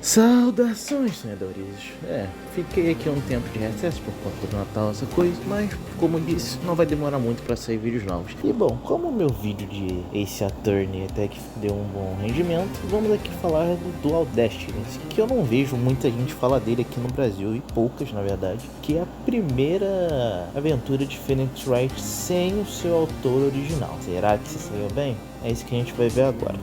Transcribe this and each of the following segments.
Saudações, sonhadores! Fiquei aqui um tempo de recesso por conta do Natal, essa coisa, mas, como disse, não vai demorar muito para sair vídeos novos. E bom, como o meu vídeo de Ace Attorney até que deu um bom rendimento, vamos aqui falar do Dual Destiny, que eu não vejo muita gente falar dele aqui no Brasil, e poucas na verdade, que é a primeira aventura de Phoenix Wright sem o seu autor original. Será que se saiu bem? É isso que a gente vai ver agora.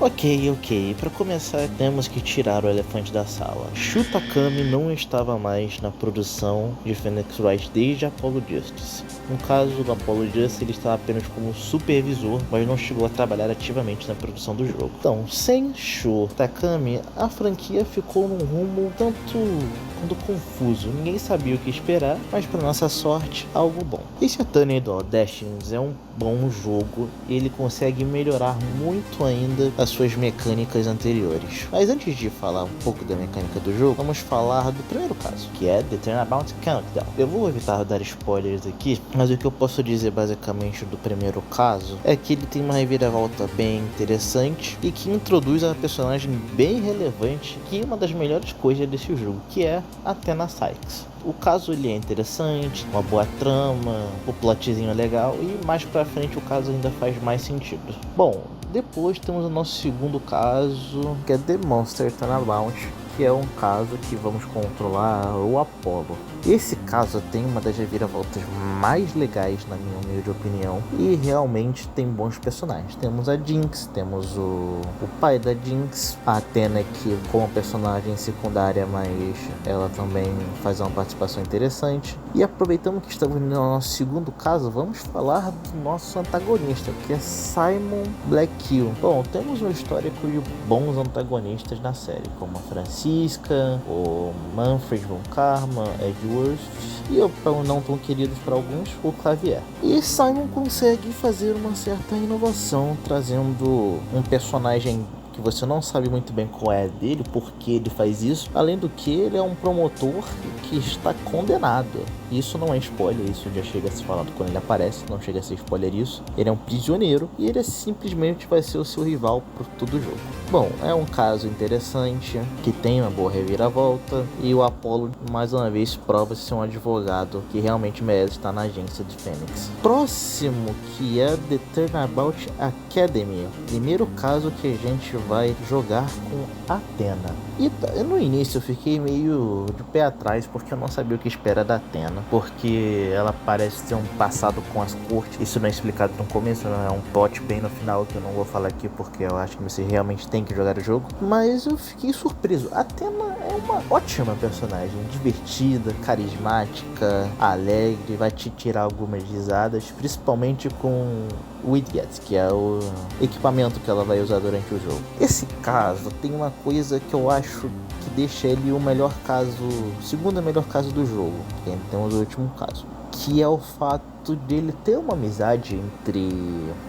Ok. Para começar, temos que tirar o elefante da sala. Shu Takami não estava mais na produção de Phoenix Wright desde Apollo Justice. No caso do Apollo Justice, ele estava apenas como supervisor, mas não chegou a trabalhar ativamente na produção do jogo. Então, sem Shu Takami, a franquia ficou num rumo tanto quanto confuso. Ninguém sabia o que esperar, mas para nossa sorte, algo bom. Esse Attorney do Destiny é um bom jogo, ele consegue melhorar muito ainda as suas mecânicas anteriores. Mas antes de falar um pouco da mecânica do jogo, vamos falar do primeiro caso, que é The Turnabout Countdown. Eu vou evitar dar spoilers aqui, mas o que eu posso dizer basicamente do primeiro caso é que ele tem uma reviravolta bem interessante e que introduz uma personagem bem relevante, que é uma das melhores coisas desse jogo, que é Athena Sykes. O caso ele é interessante, uma boa trama, o plotzinho é legal e mais pra frente o caso ainda faz mais sentido. Bom, depois temos o nosso segundo caso, que é The Monster Turnabout, que é um caso que vamos controlar o Apollo. Esse caso tem uma das reviravoltas mais legais na minha humilde opinião e realmente tem bons personagens. Temos a Jinx, temos o pai da Jinx, a Athena, que como personagem secundária, mas ela também faz uma participação interessante. E aproveitando que estamos no nosso segundo caso, vamos falar do nosso antagonista, que é Simon Blackkill. Bom, temos um histórico de bons antagonistas na série, como a Francisca, o Manfred von Karma, Edgeworth e, não tão queridos para alguns, o Clavier. E Simon consegue fazer uma certa inovação, trazendo um personagem que você não sabe muito bem qual é dele, por que ele faz isso. Além do que, ele é um promotor que está condenado. Isso não é spoiler, isso já chega a ser falado quando ele aparece, não chega a ser spoiler isso. Ele é um prisioneiro e ele simplesmente vai ser o seu rival por todo o jogo. Bom, é um caso interessante, que tem uma boa reviravolta, e o Apollo mais uma vez prova ser um advogado que realmente merece estar na agência de Phoenix. Próximo, que é The Turnabout Academy, primeiro caso que a gente vai jogar com Athena. E no início eu fiquei meio de pé atrás, porque eu não sabia o que esperar da Athena, porque ela parece ter um passado com as cortes. Isso não é explicado no começo, não é um plot bem no final que eu não vou falar aqui, porque eu acho que você realmente tem que jogar o jogo. Mas eu fiquei surpreso. A Athena é uma ótima personagem, divertida, carismática, alegre, vai te tirar algumas risadas, principalmente com o Widget, que é o equipamento que ela vai usar durante o jogo. Esse caso tem uma coisa que eu acho que deixa ele o melhor caso, o segundo melhor caso do jogo, que ainda temos o último caso, que é o fato dele ter uma amizade entre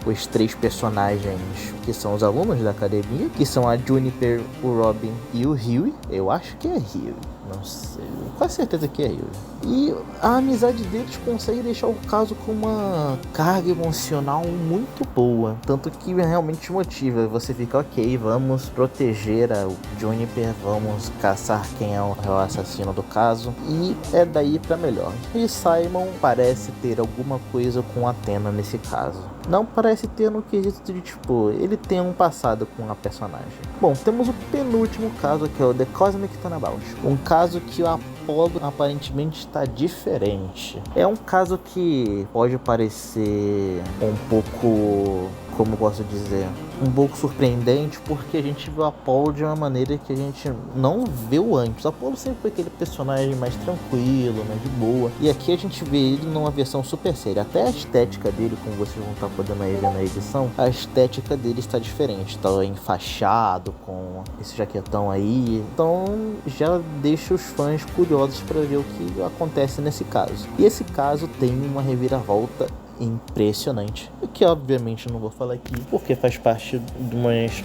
os três personagens que são os alunos da academia, que são a Juniper, o Robin e o Huey. Eu acho que é Huey, não sei, quase certeza que é Huey. E a amizade deles consegue deixar o caso com uma carga emocional muito boa, tanto que realmente motiva. Você fica, ok, vamos proteger a Juniper, vamos caçar quem é o assassino do caso, e é daí pra melhor. E Simon parece ter alguma coisa com Athena nesse caso. Não parece ter no quesito de, tipo, ele tem um passado com a personagem. Bom, temos o penúltimo caso, que é o The Cosmic Turnabout. Um caso que o Apollo aparentemente está diferente. É um caso que pode parecer um pouco, como eu posso dizer, um pouco surpreendente, porque a gente viu o Apollo de uma maneira que a gente não viu antes. O Apollo sempre foi aquele personagem mais tranquilo, mais de boa, e aqui a gente vê ele numa versão super séria. Até a estética dele, como vocês vão estar podendo ver na edição, a estética dele está diferente, está enfaixado com esse jaquetão aí, então já deixa os fãs curiosos para ver o que acontece nesse caso. E esse caso tem uma reviravolta impressionante. O que obviamente eu não vou falar aqui, porque faz parte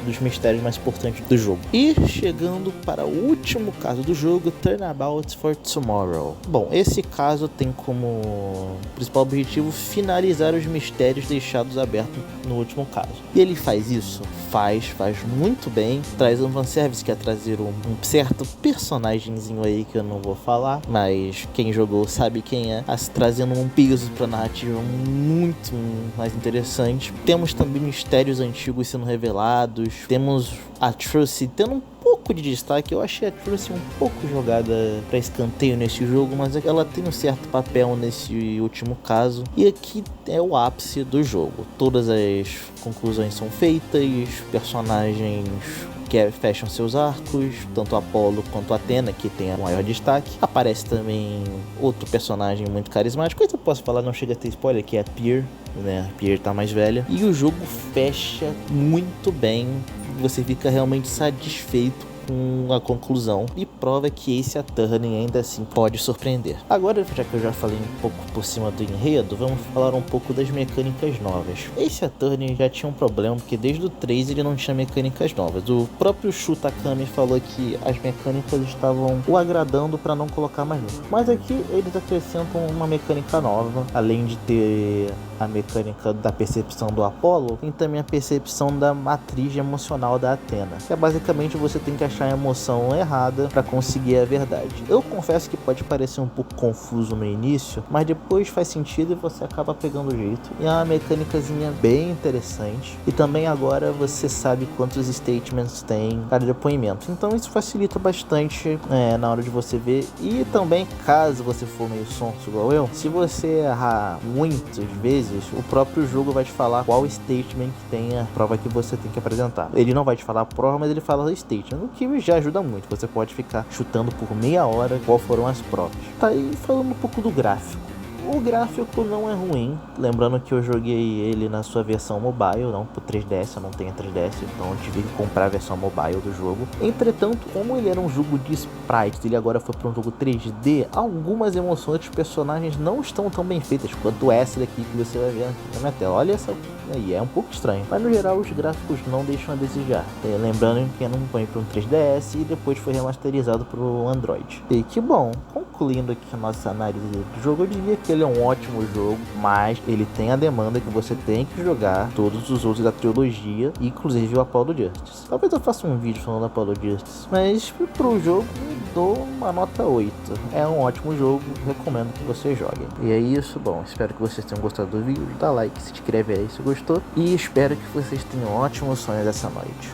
dos mistérios mais importantes do jogo. E chegando para o último caso do jogo, Turnabout for Tomorrow. Bom, esse caso tem como principal objetivo finalizar os mistérios deixados abertos no último caso. E ele faz isso? Faz muito bem. Traz um fanservice, que é trazer um certo personagemzinho aí que eu não vou falar, mas quem jogou sabe quem é, trazendo um peso pra narrativa muito mais interessante. Temos também mistérios antigos sendo revelados. Temos a Trucy tendo um pouco de destaque. Eu achei a Trucy um pouco jogada para escanteio nesse jogo, mas ela tem um certo papel nesse último caso. E aqui é o ápice do jogo. Todas as conclusões são feitas, personagens que fecham seus arcos, tanto Apollo quanto Athena, que tem o maior destaque. Aparece também outro personagem muito carismático, coisa que eu posso falar, não chega a ter spoiler, que é a Pyr, né? A Pyr tá mais velha. E o jogo fecha muito bem, você fica realmente satisfeito com a conclusão e prova que Ace Attorney ainda assim pode surpreender. Agora, já que eu já falei um pouco por cima do enredo, vamos falar um pouco das mecânicas novas. Ace Attorney já tinha um problema, porque desde o 3 ele não tinha mecânicas novas. O próprio Shu Takami falou que as mecânicas estavam o agradando para não colocar mais novo. Mas aqui eles acrescentam uma mecânica nova, além de ter a mecânica da percepção do Apollo, tem também a percepção da matriz emocional da Athena, que é basicamente você tem que achar a emoção errada para conseguir a verdade. Eu confesso que pode parecer um pouco confuso no início, mas depois faz sentido e você acaba pegando o jeito. E é uma mecânicazinha bem interessante. E também agora você sabe quantos statements tem cada depoimento. Então isso facilita bastante na hora de você ver. E também, caso você for meio sonso igual eu, se você errar muitas vezes, o próprio jogo vai te falar qual statement que tem a prova que você tem que apresentar. Ele não vai te falar a prova, mas ele fala o statement, o que já ajuda muito. Você pode ficar chutando por meia hora qual foram as provas. Tá aí falando um pouco do gráfico. O gráfico não é ruim, lembrando que eu joguei ele na sua versão mobile, não pro 3DS, eu não tenho 3DS, então eu tive que comprar a versão mobile do jogo. Entretanto, como ele era um jogo de sprites, ele agora foi para um jogo 3D, algumas emoções dos personagens não estão tão bem feitas quanto essa daqui que você vai ver aqui na minha tela. Olha essa aí, é um pouco estranho, mas no geral os gráficos não deixam a desejar. Lembrando que não foi para um 3DS e depois foi remasterizado para o Android. E que bom, concluindo aqui a nossa análise do jogo, eu diria que ele é um ótimo jogo, mas ele tem a demanda que você tem que jogar todos os outros da trilogia, inclusive o Apollo Justice. Talvez eu faça um vídeo falando do Apollo Justice, mas pro jogo eu dou uma nota 8. É um ótimo jogo, recomendo que vocês joguem. E é isso, bom, espero que vocês tenham gostado do vídeo, dá like, se inscreve aí se gostou, e espero que vocês tenham ótimos sonhos essa noite.